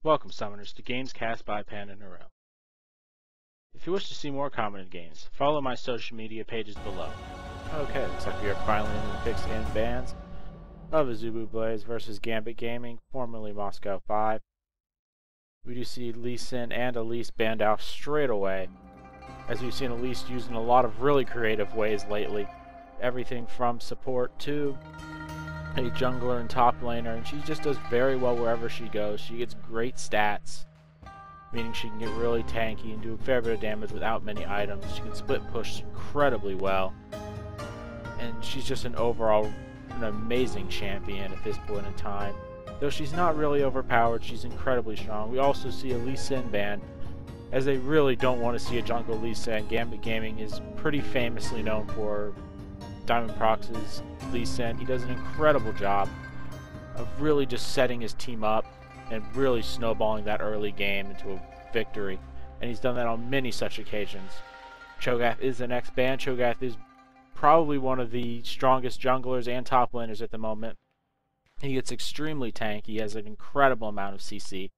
Welcome, Summoners, to Games Cast by PanderNyrl. If you wish to see more commented games, follow my social media pages below. Okay, looks like we are finally in the picks and bans of Azubu Blaze versus Gambit Gaming, formerly Moscow 5. We do see Lee Sin and Elise banned out straight away, as we've seen Elise used in a lot of really creative ways lately. Everything from support to a jungler and top laner, and she just does very well wherever she goes. She gets great stats, meaning she can get really tanky and do a fair bit of damage without many items. She can split push incredibly well, and she's just an amazing champion at this point in time. Though she's not really overpowered, she's incredibly strong. We also see a Lee Sin ban, as they really don't want to see a jungle Lee Sin. Gambit Gaming is pretty famously known for Diamond Prox's Lee Sin. He does an incredible job of really just setting his team up and really snowballing that early game into a victory, and he's done that on many such occasions. Cho'Gath is the next ban. Cho'Gath is probably one of the strongest junglers and top laners at the moment. He gets extremely tanky, he has an incredible amount of CC,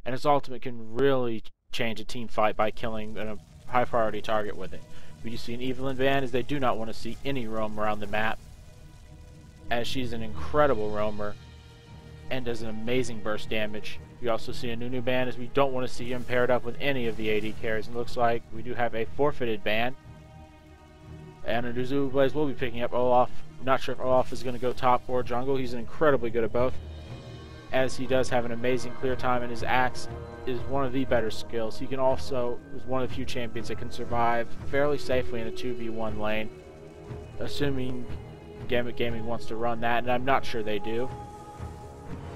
and his ultimate can really change a team fight by killing a high priority target with it. We do see an Evelyn ban, as they do not want to see any roam around the map, as she's an incredible roamer and does an amazing burst damage. We also see a Nunu ban, as we don't want to see him paired up with any of the AD carries. And it looks like we do have a forfeited ban, and Azubu Blaze will be picking up Olaf. I'm not sure if Olaf is going to go top or jungle. He's incredibly good at both, as he does have an amazing clear time, and his axe is one of the better skills. He can also is one of the few champions that can survive fairly safely in a 2v1 lane, assuming Gambit Gaming wants to run that, and I'm not sure they do.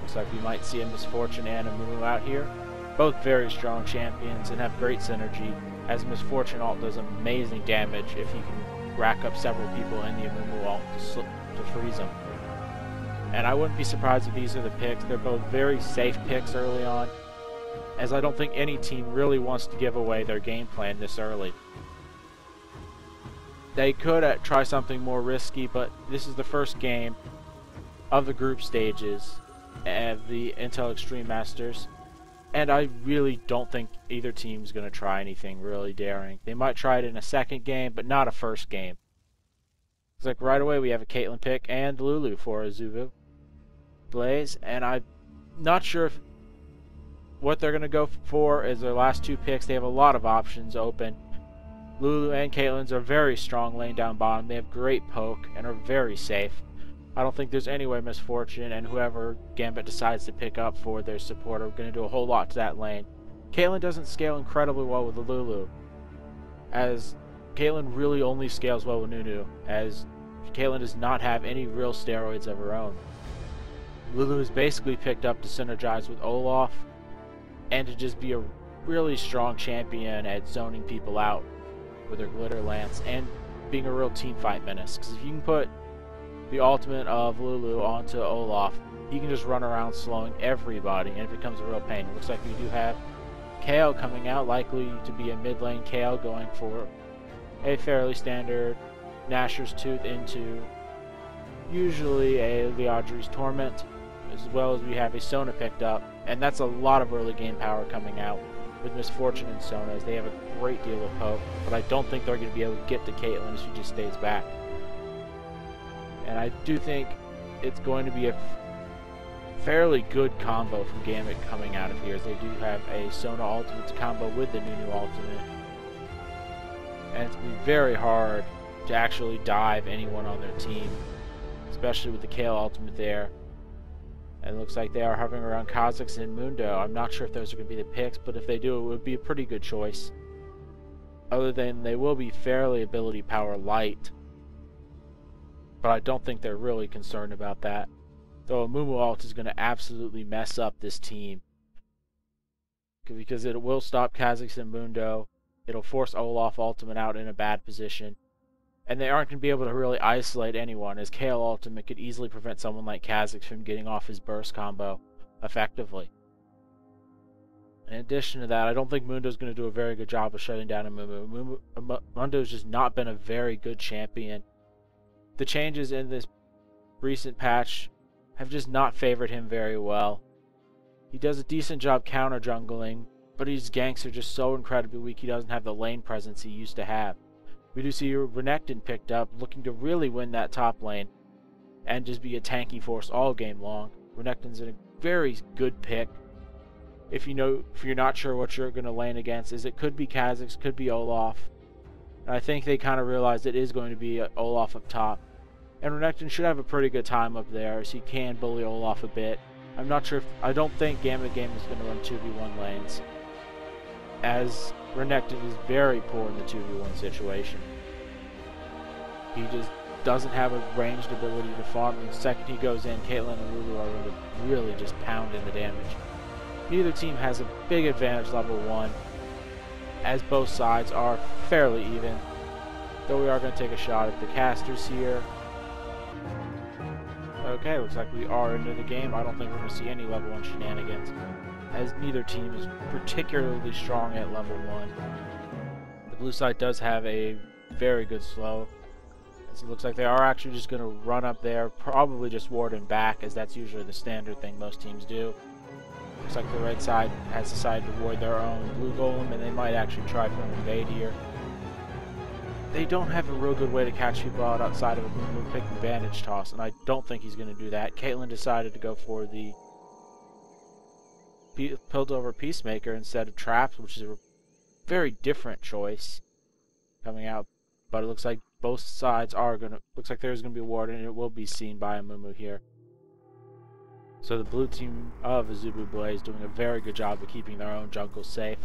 Looks like we might see a Misfortune and a Amumu out here. Both very strong champions and have great synergy, as Misfortune ult does amazing damage if he can rack up several people in the Amumu ult to freeze them. And I wouldn't be surprised if these are the picks. They're both very safe picks early on, as I don't think any team really wants to give away their game plan this early. They could try something more risky, but this is the first game of the group stages of the Intel Extreme Masters, and I really don't think either team's going to try anything really daring. They might try it in a second game, but not a first game. It's like right away we have a Caitlyn pick and Lulu for Azubu Blaze, and I'm not sure if what they're going to go for is their last two picks. They have a lot of options open. Lulu and Caitlyn's are very strong laying down bottom. They have great poke and are very safe. I don't think there's any way Misfortune and whoever Gambit decides to pick up for their support are going to do a whole lot to that lane. Caitlyn doesn't scale incredibly well with the Lulu, as Caitlyn really only scales well with Nunu, as Caitlyn does not have any real steroids of her own. Lulu is basically picked up to synergize with Olaf and to just be a really strong champion at zoning people out with her glitter lance and being a real team fight menace. Because if you can put the ultimate of Lulu onto Olaf, he can just run around slowing everybody, and it becomes a real pain. It looks like we do have Kayle coming out, likely to be a mid lane Kayle, going for a fairly standard Nashor's Tooth into usually a Liadri's Torment, as well as we have a Sona picked up, and that's a lot of early game power coming out with Misfortune and Sona, as they have a great deal of poke, but I don't think they're going to be able to get to Caitlyn as she just stays back. And I do think it's going to be a fairly good combo from Gambit coming out of here, as they do have a Sona ultimate to combo with the Nunu ultimate, and it's going to be very hard to actually dive anyone on their team, especially with the Kayle ultimate there. And it looks like they are hovering around Kha'Zix and Mundo. I'm not sure if those are going to be the picks, but if they do, it would be a pretty good choice. Other than they will be fairly ability power light, but I don't think they're really concerned about that. Though Amumu ult is going to absolutely mess up this team, because it will stop Kha'Zix and Mundo. It'll force Olaf ultimate out in a bad position, and they aren't going to be able to really isolate anyone, as Kayle ultimate could easily prevent someone like Kha'Zix from getting off his burst combo effectively. In addition to that, I don't think Mundo's going to do a very good job of shutting down Amumu. Mundo's just not been a very good champion. The changes in this recent patch have just not favored him very well. He does a decent job counter jungling, but his ganks are just so incredibly weak he doesn't have the lane presence he used to have. We do see Reneckton picked up, looking to really win that top lane and just be a tanky force all game long. Reneckton's a very good pick. If you're not sure what you're going to lane against, it could be Kha'Zix, could be Olaf. And I think they kind of realized it is going to be Olaf up top. And Reneckton should have a pretty good time up there, as he can bully Olaf a bit. I'm not sure I don't think Gambit Game is going to run 2v1 lanes, as Reneckton is very poor in the 2v1 situation. He just doesn't have a ranged ability to farm, and the second he goes in, Caitlyn and Lulu are going to really just pound in the damage. Neither team has a big advantage level 1, as both sides are fairly even, though we are going to take a shot at the casters here. Okay, looks like we are into the game. I don't think we're going to see any level 1 shenanigans, as neither team is particularly strong at level 1. The blue side does have a very good slow, as it looks like they are actually just going to run up there, probably just ward him back, as that's usually the standard thing most teams do. Looks like the red side has decided to ward their own blue golem, and they might actually try for an invade here. They don't have a real good way to catch people out outside of a Mundo picking bandage toss, and I don't think he's going to do that. Caitlyn decided to go for the Piltover Peacemaker instead of Traps, which is a very different choice coming out. But it looks like both sides are going to... Looks like there's going to be a ward, and it will be seen by Amumu here. So the blue team of Azubu Blaze doing a very good job of keeping their own jungle safe.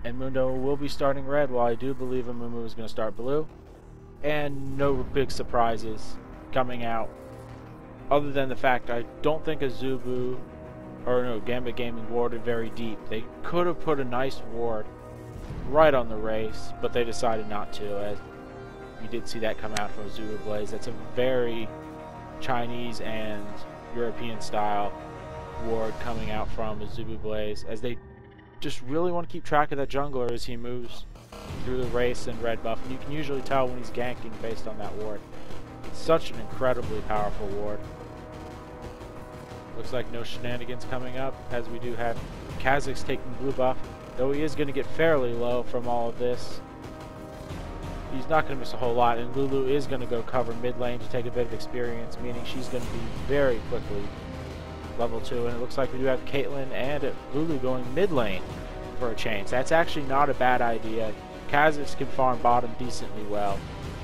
And Mundo will be starting red, while I do believe Amumu is going to start blue. And no big surprises coming out, other than the fact I don't think Gambit Gaming warded very deep. They could have put a nice ward right on the race, but they decided not to, as you did see that come out from Azubu Blaze. That's a very Chinese and European style ward coming out from Azubu Blaze, as they just really want to keep track of that jungler as he moves through the race and red buff, and you can usually tell when he's ganking based on that ward. It's such an incredibly powerful ward. Looks like no shenanigans coming up, as we do have Kha'Zix taking blue buff, though he is going to get fairly low from all of this. He's not going to miss a whole lot, and Lulu is going to go cover mid lane to take a bit of experience, meaning she's going to be very quickly level 2, and it looks like we do have Caitlyn and Lulu going mid lane for a change. That's actually not a bad idea. Kha'Zix can farm bottom decently well,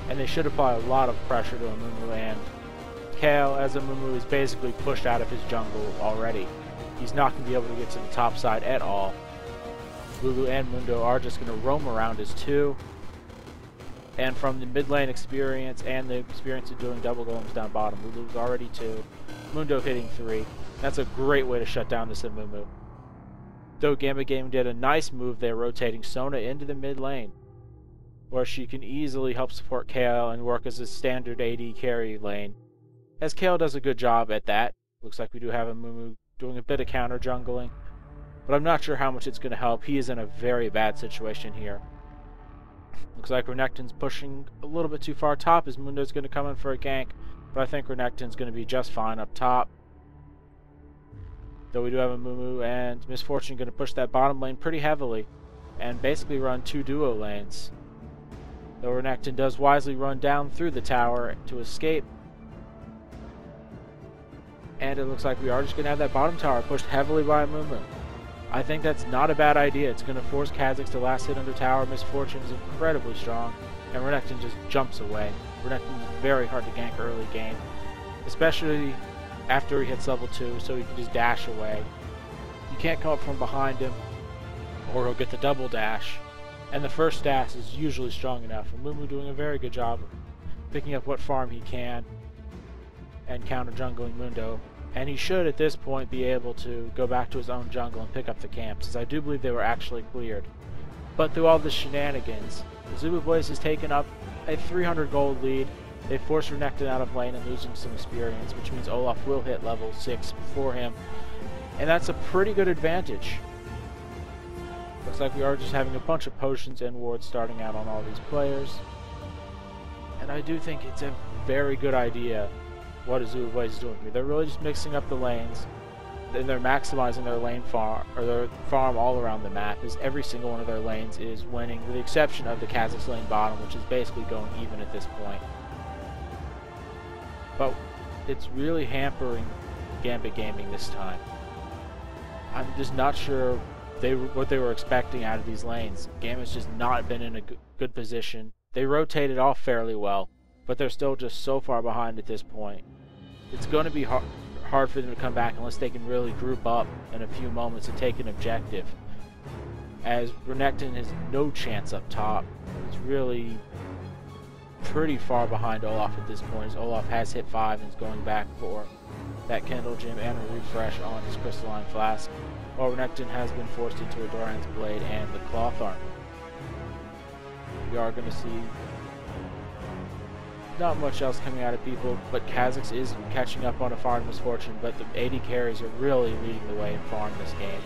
and they should apply a lot of pressure to Amumu and Kayle, as Amumu is basically pushed out of his jungle already. He's not going to be able to get to the top side at all. Lulu and Mundo are just going to roam around as 2. And from the mid lane experience and the experience of doing double golems down bottom, Lulu's already 2. Mundo hitting 3. That's a great way to shut down this Amumu. Though Gambit Gaming did a nice move there, rotating Sona into the mid lane, where she can easily help support Kayle and work as a standard AD carry lane, as Kayle does a good job at that. Looks like we do have Amumu doing a bit of counter jungling, but I'm not sure how much it's going to help. He is in a very bad situation here. Looks like Reneckton's pushing a little bit too far top, as Mundo's going to come in for a gank, but I think Reneckton's going to be just fine up top. Though we do have Amumu and Misfortune going to push that bottom lane pretty heavily and basically run 2 duo lanes. Though Reneckton does wisely run down through the tower to escape. And it looks like we are just going to have that bottom tower pushed heavily by Amumu. I think that's not a bad idea. It's going to force Kha'Zix to last hit under tower. Misfortune is incredibly strong, and Reneckton just jumps away. Reneckton is very hard to gank early game, especially after he hits level 2, so he can just dash away. You can't come up from behind him, or he'll get the double dash, and the first dash is usually strong enough. Amumu doing a very good job of picking up what farm he can and counter jungling Mundo, and he should at this point be able to go back to his own jungle and pick up the camps, as I do believe they were actually cleared. But through all the shenanigans, Azubu Blaze has taken up a 300 gold lead. They forced Reneckton out of lane and losing some experience, which means Olaf will hit level 6 before him, and that's a pretty good advantage. Looks like we are just having a bunch of potions and wards starting out on all these players, and I do think it's a very good idea what Azubu Blaze is doing here. They're really just mixing up the lanes, and they're maximizing their lane farm, or their farm all around the map, as every single one of their lanes is winning, with the exception of the Kha'Zix lane bottom, which is basically going even at this point. But it's really hampering Gambit Gaming this time. I'm just not sure what they were expecting out of these lanes. Gambit's just not been in a good position. They rotated off fairly well, but they're still just so far behind at this point. It's going to be hard for them to come back unless they can really group up in a few moments and take an objective, as Reneckton has no chance up top. He's really pretty far behind Olaf at this point, as Olaf has hit 5 and is going back for that Kindle Gem and a refresh on his Crystalline Flask, while Reneckton has been forced into a Daren's Blade and the Cloth Armor. We are going to see not much else coming out of people, but Kha'Zix is catching up on a farm misfortune, but the AD carries are really leading the way in farm this game.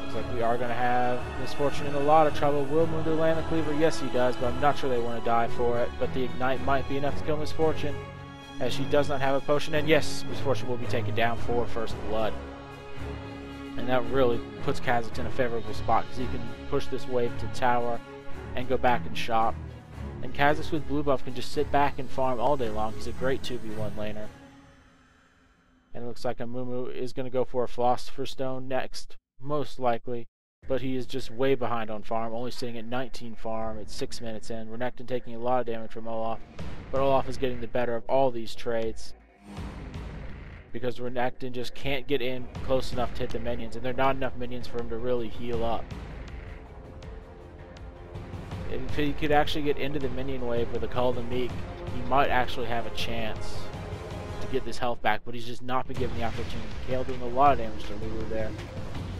Looks like we are going to have misfortune in a lot of trouble. Will Mundo land the cleaver? Yes, he does, but I'm not sure they want to die for it. But the ignite might be enough to kill misfortune, as she does not have a potion. And yes, misfortune will be taken down for first blood. And that really puts Kha'Zix in a favorable spot, because he can push this wave to tower and go back and shop. And Kha'Zix with blue buff can just sit back and farm all day long. He's a great 2v1 laner. And it looks like Amumu is going to go for a Philosopher's Stone next, most likely. But he is just way behind on farm, only sitting at 19 farm at 6 minutes in. Reneckton taking a lot of damage from Olaf, but Olaf is getting the better of all these trades, because Reneckton just can't get in close enough to hit the minions, and there are not enough minions for him to really heal up. If he could actually get into the minion wave with a Call to Meek, he might actually have a chance to get this health back, but he's just not been given the opportunity. Kayle doing a lot of damage to Lulu there,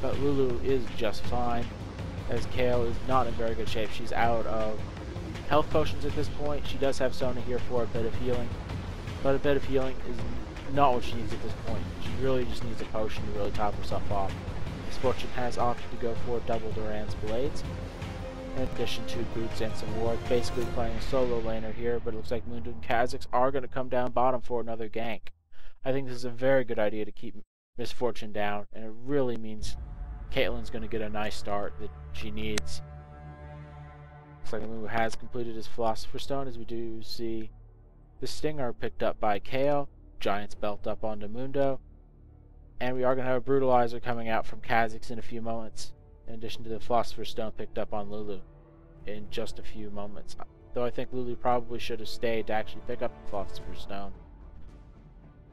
but Lulu is just fine, as Kayle is not in very good shape. She's out of health potions at this point. She does have Sona here for a bit of healing, but a bit of healing is not what she needs at this point. She really just needs a potion to really top herself off. Misfortune has opted to go for double Daren's Blades, in addition to boots and some ward, basically playing a solo laner here, but it looks like Mundo and Kha'Zix are going to come down bottom for another gank. I think this is a very good idea to keep misfortune down, and it really means Caitlyn's going to get a nice start that she needs. Looks like Lulu has completed his Philosopher's Stone, as we do see the Stinger picked up by Kayle, Giant's Belt up onto Mundo, and we are going to have a Brutalizer coming out from Kha'Zix in a few moments, in addition to the Philosopher's Stone picked up on Lulu in just a few moments. Though I think Lulu probably should have stayed to actually pick up the Philosopher's Stone.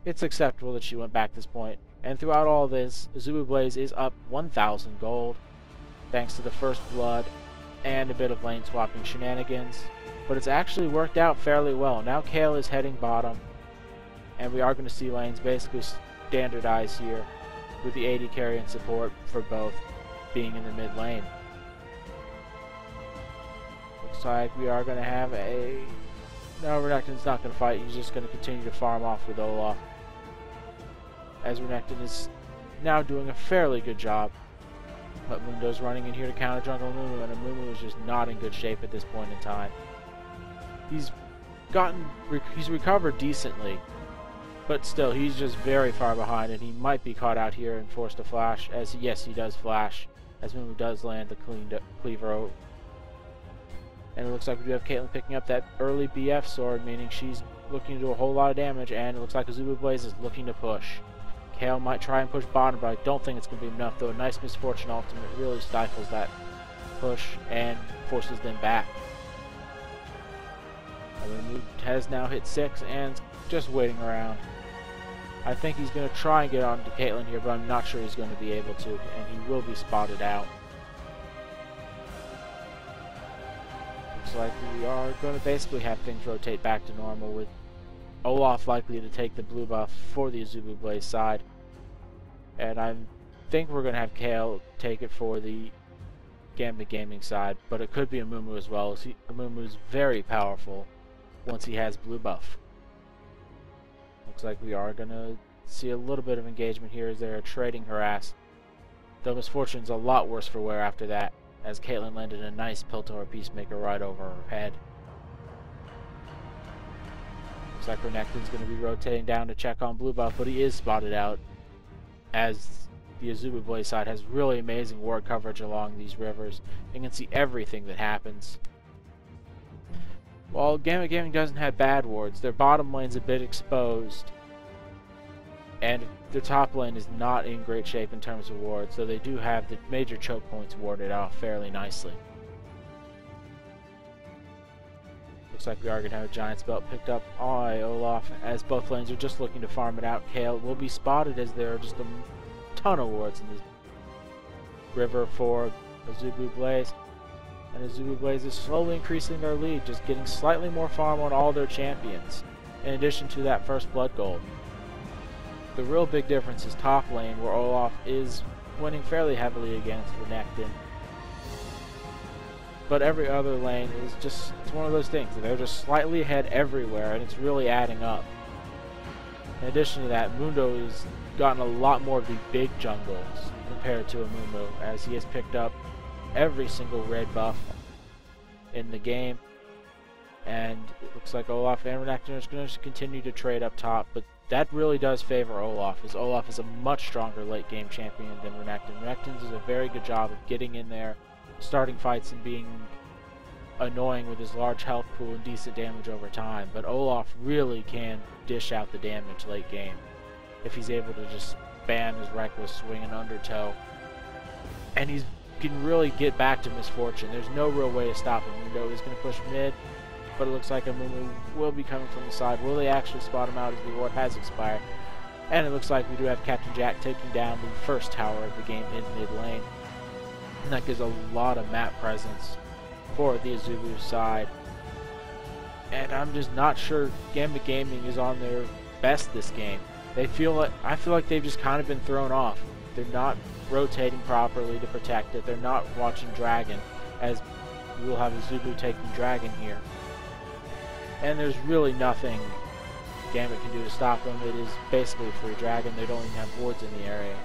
It's acceptable that she went back this point. And throughout all this, Azubu Blaze is up 1,000 gold, thanks to the first blood and a bit of lane swapping shenanigans. But it's actually worked out fairly well. Now Kayle is heading bottom, and we are going to see lanes basically standardize here, with the AD carry and support for both being in the mid lane. Looks like we are going to have a... No, Reneckton's not going to fight. He's just going to continue to farm off with Olaf, as Reneckton is now doing a fairly good job. But Mundo's running in here to counter jungle Amumu, and Amumu is just not in good shape at this point in time. He's recovered decently, but still, he's just very far behind, and he might be caught out here and forced to flash, as yes, he does flash, as Mundo does land the cleaver. And it looks like we do have Caitlyn picking up that early BF sword, meaning she's looking to do a whole lot of damage, and it looks like Azubu Blaze is looking to push. Kayle might try and push bottom, but I don't think it's going to be enough, though a nice misfortune ultimate really stifles that push and forces them back. Amumu has now hit 6 and just waiting around. I think he's going to try and get on to Caitlyn here, but I'm not sure he's going to be able to, and he will be spotted out. Looks like we are going to basically have things rotate back to normal, with Olaf likely to take the blue buff for the Azubu Blaze side. And I think we're going to have Kayle take it for the Gambit Gaming side, but it could be Amumu as well. Amumu is very powerful once he has blue buff. Looks like we are going to see a little bit of engagement here as they're trading harass. Though misfortune's a lot worse for wear after that, as Caitlyn landed a nice Piltover Peacemaker right over her head. Looks like Reneckton's going to be rotating down to check on blue buff, but he is spotted out. as the Azubu Blaze side has really amazing ward coverage along these rivers. You can see everything that happens. While Gambit Gaming doesn't have bad wards, their bottom lane's a bit exposed, and their top lane is not in great shape in terms of wards, so they do have the major choke points warded off fairly nicely. Looks like we are going to have a Giant's Belt picked up by Olaf, as both lanes are just looking to farm it out. Kayle will be spotted as there are just a ton of wards in the river for Azubu Blaze. And Azubu Blaze is slowly increasing their lead, just getting slightly more farm on all their champions, in addition to that first blood gold. The real big difference is top lane, where Olaf is winning fairly heavily against Reneckton. But every other lane is just, it's one of those things. They're just slightly ahead everywhere, and it's really adding up. In addition to that, Mundo has gotten a lot more of the big jungles compared to Amumu, as he has picked up every single red buff in the game. And it looks like Olaf and Reneckton are going to continue to trade up top, but that really does favor Olaf, as Olaf is a much stronger late game champion than Reneckton. Reneckton does a very good job of getting in there, starting fights and being annoying with his large health pool and decent damage over time, but Olaf really can dish out the damage late game if he's able to just spam his reckless swing and undertow, and he can really get back to misfortune. There's no real way to stop him. Mundo is going to push mid, but it looks like Amumu will be coming from the side. Will they actually spot him out as the ward has expired? And it looks like we do have Captain Jack taking down the first tower of the game in mid lane. And that gives a lot of map presence for the Azubu side. And I'm just not sure Gambit Gaming is on their best this game. I feel like they've just kind of been thrown off. They're not rotating properly to protect it. They're not watching Dragon, as we will have Azubu taking Dragon here. And there's really nothing Gambit can do to stop them. It is basically a free Dragon. They don't even have wards in the area.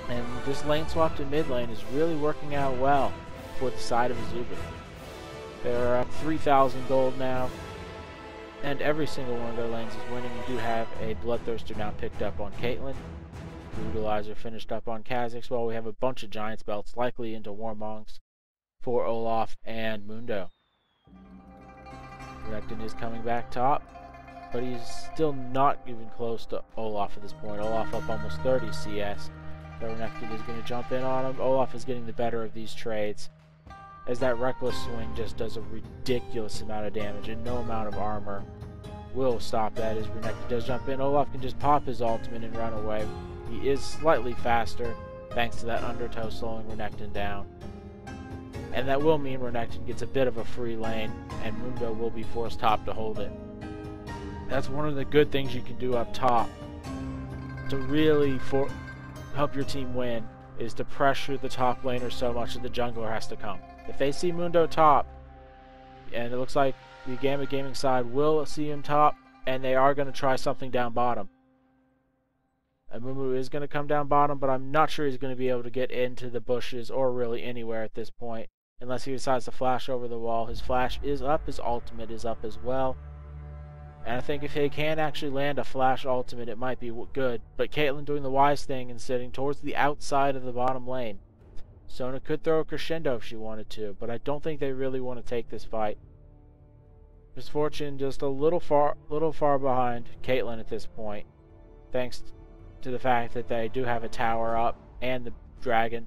And this lane swap to mid lane is really working out well for the side of Azubu. They're up 3,000 gold now, and every single one of their lanes is winning. We do have a Bloodthirster now picked up on Caitlyn. Brutalizer finished up on Kha'Zix, while we have a bunch of Giant's Belts likely into Warmongs for Olaf and Mundo. Reneckton is coming back top, but he's still not even close to Olaf at this point. Olaf up almost 30 CS. Reneckton is going to jump in on him. Olaf is getting the better of these trades, as that reckless swing just does a ridiculous amount of damage, and no amount of armor will stop that. As Reneckton does jump in, Olaf can just pop his ultimate and run away. He is slightly faster thanks to that undertow slowing Reneckton down. And that will mean Reneckton gets a bit of a free lane, and Mundo will be forced top to hold it. That's one of the good things you can do up top to really help your team win, is to pressure the top laner so much that the jungler has to come. If they see Mundo top, and it looks like the Gambit Gaming side will see him top, and they are going to try something down bottom. Amumu is going to come down bottom, but I'm not sure he's going to be able to get into the bushes or really anywhere at this point, unless he decides to flash over the wall. His flash is up, his ultimate is up as well. And I think if he can actually land a flash ultimate, it might be good. But Caitlyn doing the wise thing and sitting towards the outside of the bottom lane. Sona could throw a crescendo if she wanted to, but I don't think they really want to take this fight. Misfortune just a little far behind Caitlyn at this point, thanks to the fact that they do have a tower up and the dragon.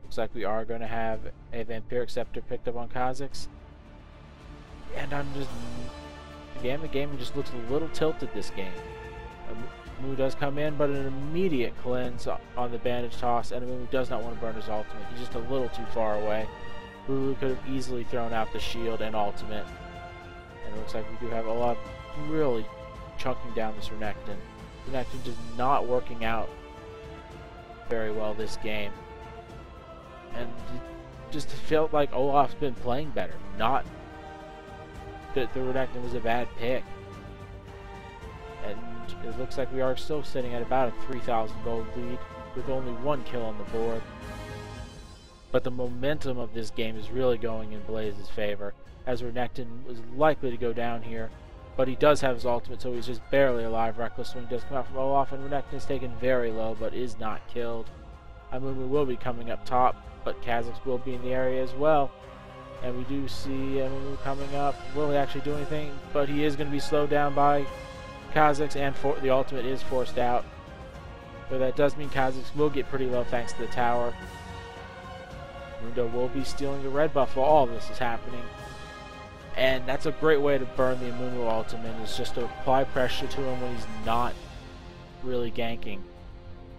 Looks like we are going to have a Vampiric Scepter picked up on Kha'Zix. And Gambit Gaming just looks a little tilted this game. Amumu does come in, but an immediate cleanse on the bandage toss, and Amumu does not want to burn his ultimate. He's just a little too far away. Lulu could have easily thrown out the shield and ultimate. And it looks like we do have Olaf really chunking down this Reneckton. Reneckton just not working out very well this game. And it just felt like Olaf's been playing better, not that the Reneckton was a bad pick. And it looks like we are still sitting at about a 3,000 gold lead with only one kill on the board. But the momentum of this game is really going in Blaze's favor, as Reneckton was likely to go down here But he does have his ultimate, so he's just barely alive. Reckless Swing does come out from Olaf, and Reneckton is taken very low, but is not killed. Amumu will be coming up top, but Kha'Zix will be in the area as well. And we do see Amumu coming up. Will he actually do anything? But he is going to be slowed down by Kha'Zix, and the ultimate is forced out. So that does mean Kha'Zix will get pretty low thanks to the tower. Mundo will be stealing the red buff while all of this is happening. And that's a great way to burn the Amumu ultimate, is just to apply pressure to him when he's not really ganking.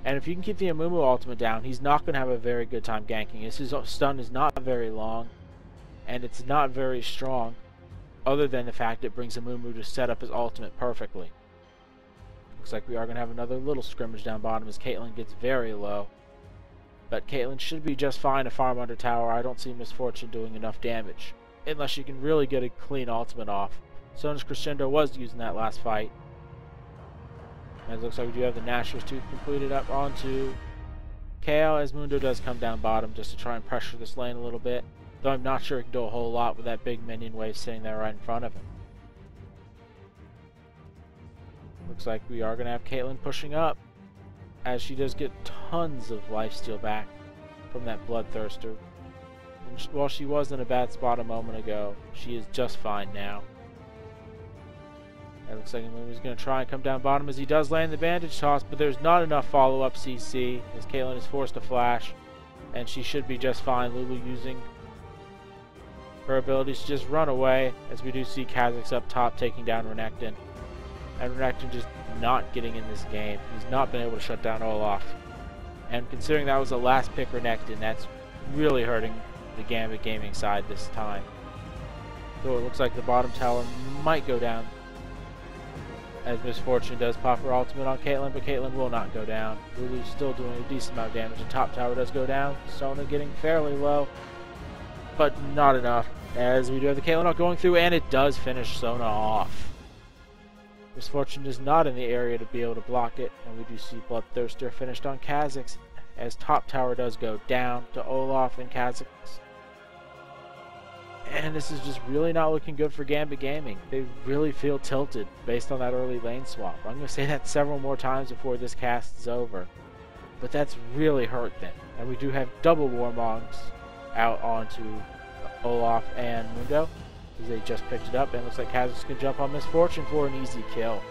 And if you can keep the Amumu ultimate down, he's not going to have a very good time ganking. His stun is not very long, and it's not very strong, other than the fact it brings Amumu to set up his ultimate perfectly. Looks like we are going to have another little scrimmage down bottom as Caitlyn gets very low. But Caitlyn should be just fine to farm under tower. I don't see Misfortune doing enough damage, unless she can really get a clean ultimate off. Sona's Crescendo was using that last fight. And it looks like we do have the Nashor's Tooth completed up onto Kayle, as Mundo does come down bottom just to try and pressure this lane a little bit. Though I'm not sure he can do a whole lot with that big minion wave sitting there right in front of him. Looks like we are going to have Caitlyn pushing up, as she does get tons of lifesteal back from that Bloodthirster. And while she was in a bad spot a moment ago, she is just fine now. It looks like Lulu's going to try and come down bottom as he does land the bandage toss, but there's not enough follow-up CC as Caitlyn is forced to flash, and she should be just fine. Lulu using her abilities to just run away, as we do see Kha'Zix up top taking down Reneckton. And Reneckton just not getting in this game. He's not been able to shut down Olaf. And considering that was the last pick Reneckton, that's really hurting the Gambit Gaming side this time. So it looks like the bottom tower might go down, as Misfortune does pop her ultimate on Caitlyn, but Caitlyn will not go down. Lulu's still doing a decent amount of damage. The top tower does go down. Sona getting fairly low, but not enough, as we do have the Caitlyn ult going through, and it does finish Sona off. Misfortune is not in the area to be able to block it, and we do see Bloodthirster finished on Kha'Zix, as top tower does go down to Olaf and Kha'Zix. And this is just really not looking good for Gambit Gaming. They really feel tilted based on that early lane swap. I'm going to say that several more times before this cast is over. But that's really hurt them. And we do have double Warmongs out onto Olaf and Mundo, as they just picked it up, and it looks like Kha'Zix can jump on Misfortune for an easy kill.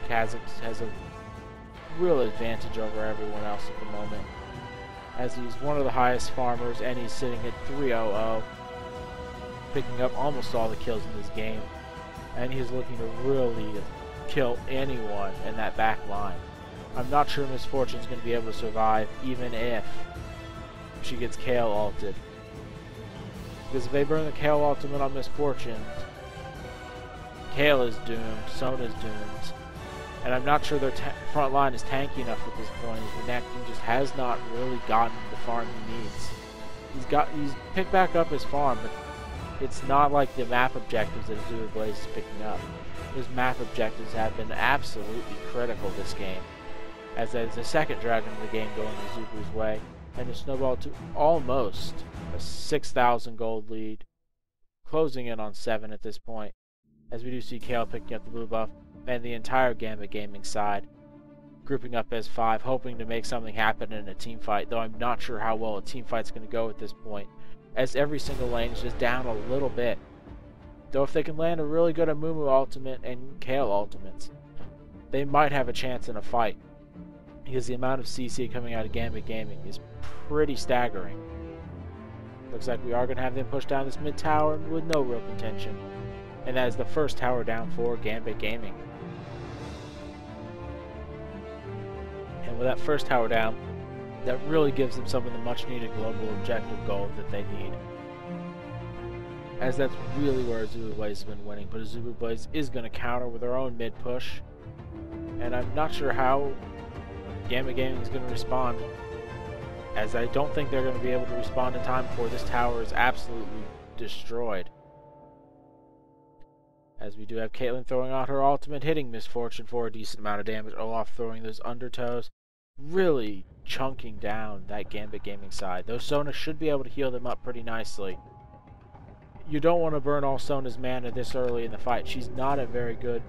Kha'Zix has a real advantage over everyone else at the moment, as he's one of the highest farmers, and he's sitting at 300, picking up almost all the kills in this game, and he's looking to really kill anyone in that back line. I'm not sure Misfortune's going to be able to survive, even if she gets Kayle ulted. Because if they burn the Kayle ultimate on Misfortune, Kayle is doomed, Sona's doomed, and I'm not sure their front line is tanky enough at this point, as Reneckton just has not really gotten the farm he needs. He's picked back up his farm, but it's not like the map objectives that Azubu Blaze is picking up. His map objectives have been absolutely critical this game, as there's a second dragon in the game going Azubu's way, and a snowball to almost a 6,000 gold lead, closing in on 7 at this point, as we do see Kayle picking up the blue buff, and the entire Gambit Gaming side grouping up as 5, hoping to make something happen in a team fight, though I'm not sure how well a team fight's going to go at this point, as every single lane is just down a little bit. Though if they can land a really good Amumu ultimate and Kayle ultimates, they might have a chance in a fight, because the amount of CC coming out of Gambit Gaming is pretty staggering. Looks like we are going to have them push down this mid tower with no real contention, and that is the first tower down for Gambit Gaming. And with that first tower down, that really gives them some of the much needed global objective gold that they need, as that's really where Azubu Blaze has been winning. But Azubu Blaze is going to counter with their own mid push, and I'm not sure how Gambit Gaming is going to respond, as I don't think they're going to be able to respond in time before this tower is absolutely destroyed. As we do have Caitlyn throwing out her ultimate, hitting Misfortune for a decent amount of damage. Olaf throwing those undertows, really chunking down that Gambit Gaming side. Though Sona should be able to heal them up pretty nicely. you don't want to burn all Sona's mana this early in the fight. She's not a very good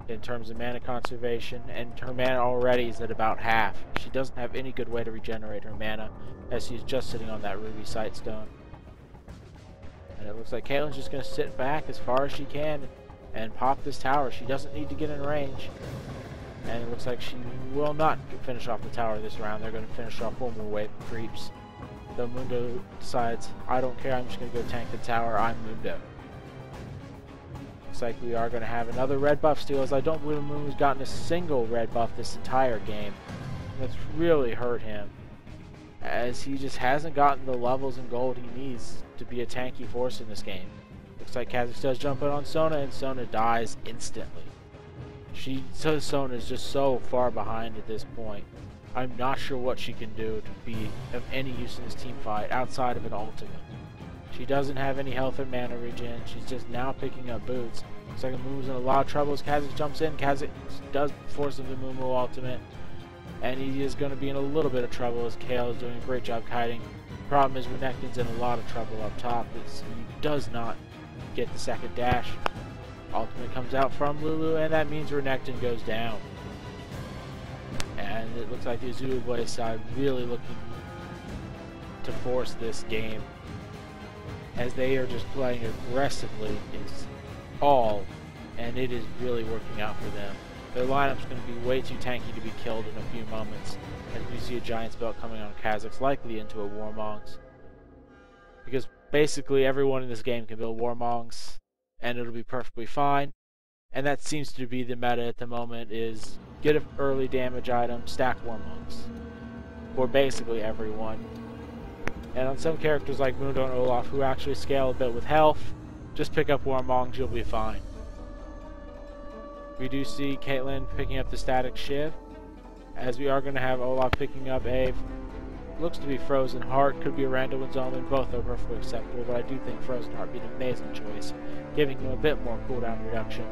in terms of mana conservation, and her mana already is at about half. She doesn't have any good way to regenerate her mana, as she's just sitting on that ruby sightstone. And it looks like Caitlyn's just going to sit back as far as she can and pop this tower. She doesn't need to get in range. And it looks like she will not finish off the tower this round. They're going to finish off one more wave of creeps. Though Mundo decides, I don't care, I'm just going to go tank the tower, I'm Mundo. Looks like we are going to have another red buff steal, as I don't believe Amumu's gotten a single red buff this entire game. And that's really hurt him, as he just hasn't gotten the levels and gold he needs to be a tanky force in this game. Looks like Kha'Zix does jump in on Sona, and Sona dies instantly. Sona is just so far behind at this point. I'm not sure what she can do to be of any use in this team fight outside of an ultimate. She doesn't have any health or mana regen. She's just now picking up boots. Looks like Amumu's in a lot of trouble as Kha'Zix jumps in. Kha'Zix does force him to Amumu ultimate, and he is going to be in a little bit of trouble as Kayle is doing a great job kiting. Problem is Reneckton's in a lot of trouble up top as he does not get the second dash. Ultimate comes out from Lulu, and that means Reneckton goes down. And it looks like the Azubu Blaze side really looking to force this game, as they are just playing aggressively is all, and it is really working out for them. Their lineup's going to be way too tanky to be killed in a few moments, as we see a Giant's Belt coming on Kha'Zix, likely into a Warmongs. Because basically everyone in this game can build Warmongs, and it'll be perfectly fine. And that seems to be the meta at the moment, is get an early damage item, stack Warmongs. For basically everyone. And on some characters like Mundo and Olaf, who actually scale a bit with health, just pick up Warmongs, you'll be fine. We do see Caitlyn picking up the Static Shiv, as we are going to have Olaf picking up a, looks to be Frozen Heart, could be a Randuin's Omen, both are perfectly acceptable, but I do think Frozen Heart would be an amazing choice, giving him a bit more cooldown reduction.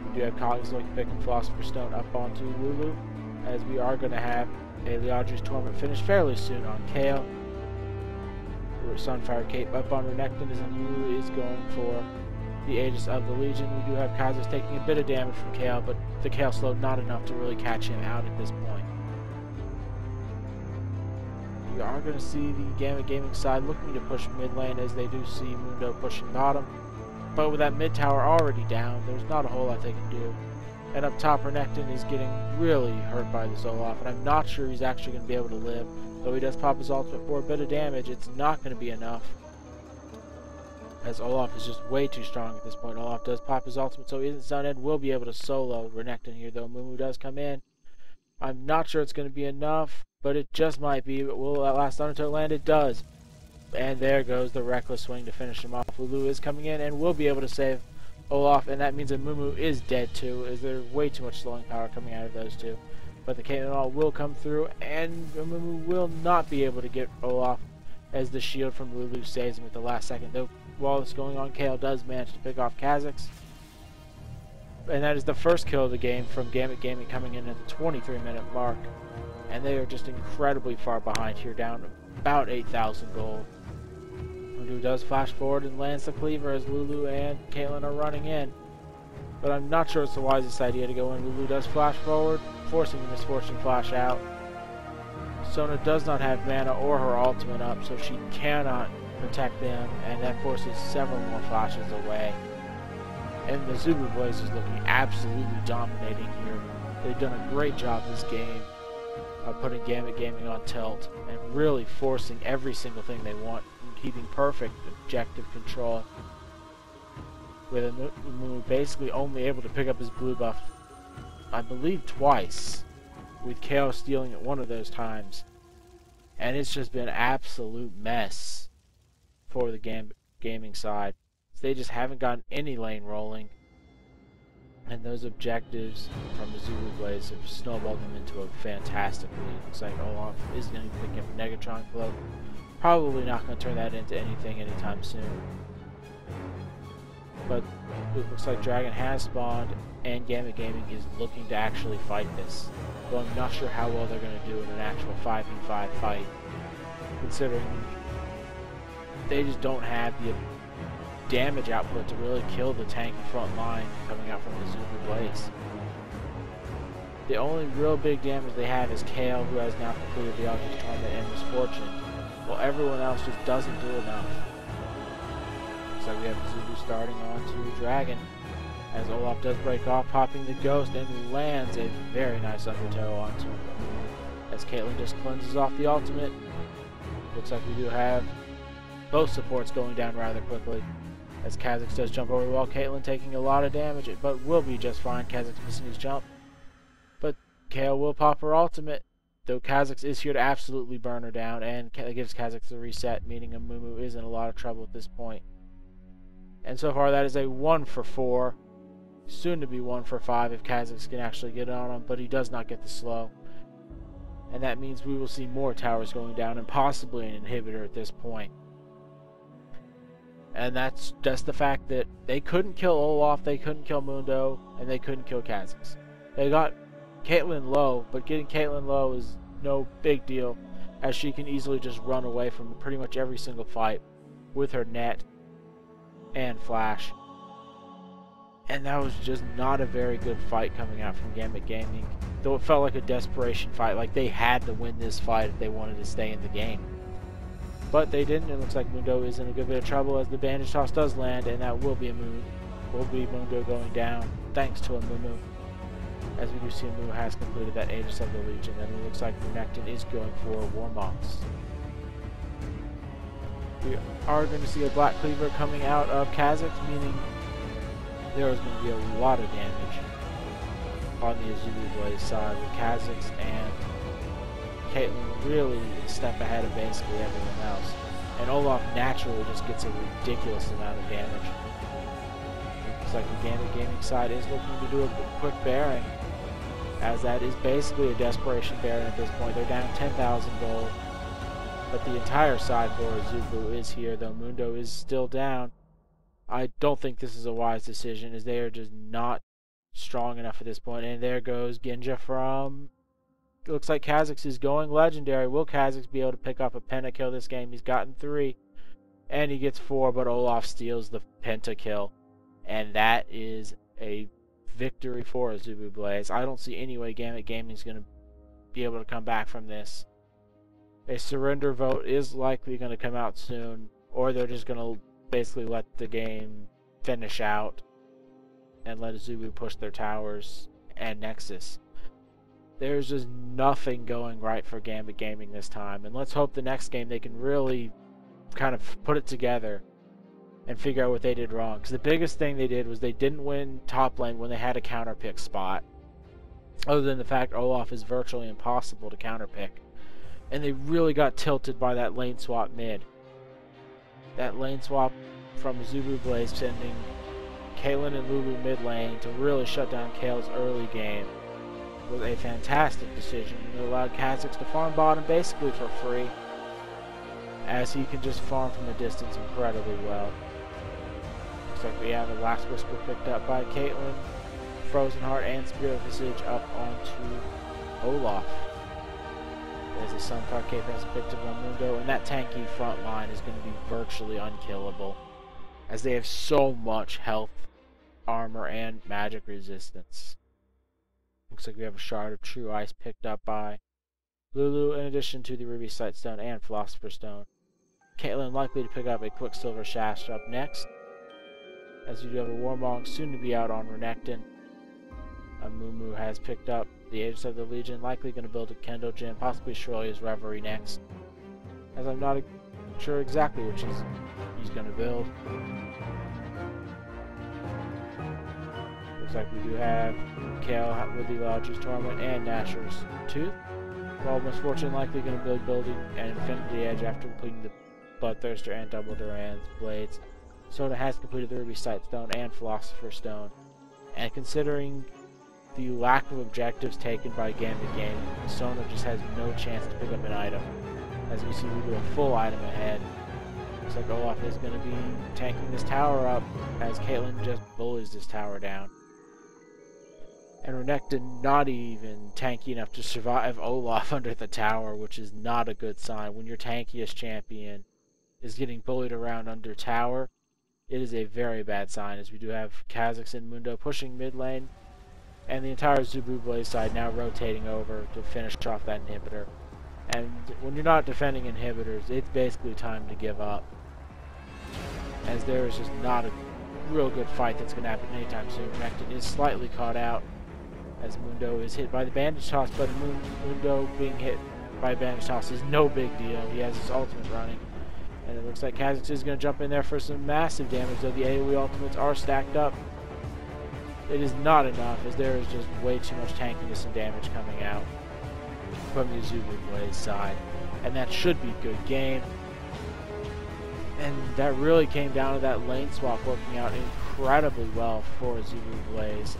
We do have Kai's looking to pick Philosopher's Stone up onto Lulu, as we are going to have a Liadri's Torment finish fairly soon on Kayle. Sunfire Cape up on Reneckton, as Lulu is going for the Aegis of the Legion. We do have Kha'Zix taking a bit of damage from Kayle, but the Kayle slowed not enough to really catch him out at this point. We are going to see the Gambit Gaming side looking to push mid lane, as they do see Mundo pushing bottom. But with that mid tower already down, there's not a whole lot they can do. And up top, Reneckton is getting really hurt by this Olaf, and I'm not sure he's actually going to be able to live. Though he does pop his ultimate for a bit of damage, it's not going to be enough, as Olaf is just way too strong at this point. Olaf does pop his ultimate, so he isn't stunned and will be able to solo Reneckton here, though Amumu does come in. I'm not sure it's going to be enough, but it just might be. But will that last Undertow land? It does. And there goes the reckless swing to finish him off. Lulu is coming in and will be able to save Olaf, and that means Amumu is dead too, as there's way too much slowing power coming out of those two. But the PanderNyrl will come through, and Amumu will not be able to get Olaf, as the shield from Lulu saves him at the last second. Though while this is going on, Kayle does manage to pick off Kha'Zix. And that is the first kill of the game from Gambit Gaming, coming in at the 23-minute mark. And they are just incredibly far behind here, down about 8,000 gold. Mundo does flash forward and lands the cleaver as Lulu and Caitlyn are running in. But I'm not sure it's the wisest idea to go in. Lulu does flash forward, forcing the Misfortune flash out. Sona does not have mana or her ultimate up, so she cannot protect them, and that forces several more flashes away. And the Azubu Blaze is looking absolutely dominating here. They've done a great job this game of putting Gambit Gaming on tilt and really forcing every single thing they want and keeping perfect objective control, with Amumu basically only able to pick up his blue buff, I believe twice, with Kayle stealing it one of those times. And it's just been an absolute mess for the Gambit Gaming side. They just haven't gotten any lane rolling, and those objectives from Azubu Blaze have snowballed them into a fantastic lead. Looks like Olaf is going to be picking up a Negatron Cloak. Probably not going to turn that into anything anytime soon. But it looks like Dragon has spawned, and Gambit Gaming is looking to actually fight this. Though I'm not sure how well they're going to do in an actual 5v5 fight, considering they just don't have the damage output to really kill the tanky front line coming out from the Azubu Blaze. The only real big damage they have is Kayle, who has now completed the Alchemist Tournament and Misfortune, while everyone else just doesn't do enough. Looks like we have Azubu starting onto Dragon, as Olaf does break off, popping the Ghost and lands a very nice undertow onto Amumu. As Caitlyn just cleanses off the ultimate, looks like we do have both supports going down rather quickly, as Kha'Zix does jump over the wall. Caitlyn taking a lot of damage, but will be just fine. Kha'Zix missing his jump, but Kayle will pop her ultimate, though Kha'Zix is here to absolutely burn her down, and gives Kha'Zix the reset, meaning Amumu is in a lot of trouble at this point. And so far that is a 1 for 4, soon to be 1 for 5 if Kha'Zix can actually get on him, but he does not get the slow. And that means we will see more towers going down and possibly an inhibitor at this point. And that's just the fact that they couldn't kill Olaf, they couldn't kill Mundo, and they couldn't kill Kha'Zix. They got Caitlyn low, but getting Caitlyn low is no big deal, as she can easily just run away from pretty much every single fight with her net and flash. And that was just not a very good fight coming out from Gambit Gaming, though it felt like a desperation fight, like they had to win this fight if they wanted to stay in the game. But they didn't. It looks like Mundo is in a good bit of trouble as the bandage toss does land, and that will be Mundo going down, thanks to Amumu. As we do see, Amumu has completed that Aegis of the Legion, and it looks like Reneckton is going for Warmoths. We are going to see a Black Cleaver coming out of Kha'Zix, meaning there is going to be a lot of damage on the Azubu Blaze side with Kha'Zix and Caitlyn really a step ahead of basically everyone else. And Olaf naturally just gets a ridiculous amount of damage. Looks like the Gambit Gaming side is looking to do a quick Baron, as that is basically a desperation Baron at this point. They're down 10,000 gold, but the entire side for Azubu is here, though Mundo is still down. I don't think this is a wise decision, as they are just not strong enough at this point. And there goes Genja from... It looks like Kha'Zix is going legendary. Will Kha'Zix be able to pick up a pentakill this game? He's gotten 3, and he gets 4, but Olaf steals the pentakill. And that is a victory for Azubu Blaze. I don't see any way Gambit Gaming is going to be able to come back from this. A surrender vote is likely going to come out soon, or they're just going to basically let the game finish out and let Azubu push their towers and Nexus. There's just nothing going right for Gambit Gaming this time, and let's hope the next game they can really kind of put it together and figure out what they did wrong. Because the biggest thing they did was they didn't win top lane when they had a counter pick spot, other than the fact Olaf is virtually impossible to counter pick. And they really got tilted by that lane swap mid. That lane swap from Azubu Blaze sending Caitlyn and Lulu mid lane to really shut down Kayle's early game was a fantastic decision. It allowed Kha'Zix to farm bottom basically for free, as he can just farm from a distance incredibly well. Looks like we have the Last Whisper picked up by Caitlyn, Frozen Heart and Spirit Visage up onto Olaf. There's a Sunfire Cape has picked up on Mundo, and that tanky front line is going to be virtually unkillable, as they have so much health, armor, and magic resistance. Looks like we have a Shard of True Ice picked up by Lulu, in addition to the Ruby Sightstone and Philosopher's Stone. Caitlyn likely to pick up a Quicksilver Shaft up next, as you do have a Warmong soon to be out on Reneckton. Amumu has picked up the Aegis of the Legion, likely going to build a Kendo Gym, possibly Shirley's Reverie next, as I'm not sure exactly which he's going to build. Looks like we do have Kayle with the Lodger's Torment and Nashor's Tooth, while Misfortune likely going to building an Infinity Edge after completing the Bloodthirster and Double Daren's Blades. Sona has completed the Ruby Sightstone and Philosopher's Stone, and considering the lack of objectives taken by Gambit Gaming, Sona just has no chance to pick up an item, as we see we do a full item ahead. Looks like Olaf is going to be tanking this tower up, as Caitlyn just bullies this tower down. And Reneckton not even tanky enough to survive Olaf under the tower, which is not a good sign when your tankiest champion is getting bullied around under tower. it is a very bad sign, as we do have Kha'Zix and Mundo pushing mid lane, and the entire Azubu side now rotating over to finish off that inhibitor. And when you're not defending inhibitors, it's basically time to give up, as there is just not a real good fight that's going to happen anytime soon. Reneckton is slightly caught out, as Mundo is hit by the bandage toss, but Mundo being hit by bandage toss is no big deal. He has his ultimate running, and it looks like Kha'Zix is going to jump in there for some massive damage, though the AoE ultimates are stacked up. It is not enough, as there is just way too much tankiness and damage coming out from the Azubu side, and that should be a good game. And that really came down to that lane swap working out incredibly well for Azubu,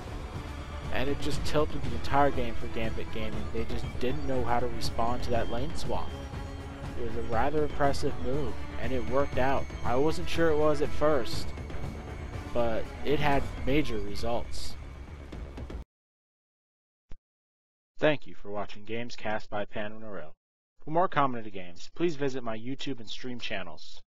and it just tilted the entire game for Gambit Gaming. They just didn't know how to respond to that lane swap. It was a rather impressive move, and it worked out. I wasn't sure it was at first, but it had major results. Thank you for watching Games Cast by PanderNyrl. For more commented games, please visit my YouTube and stream channels.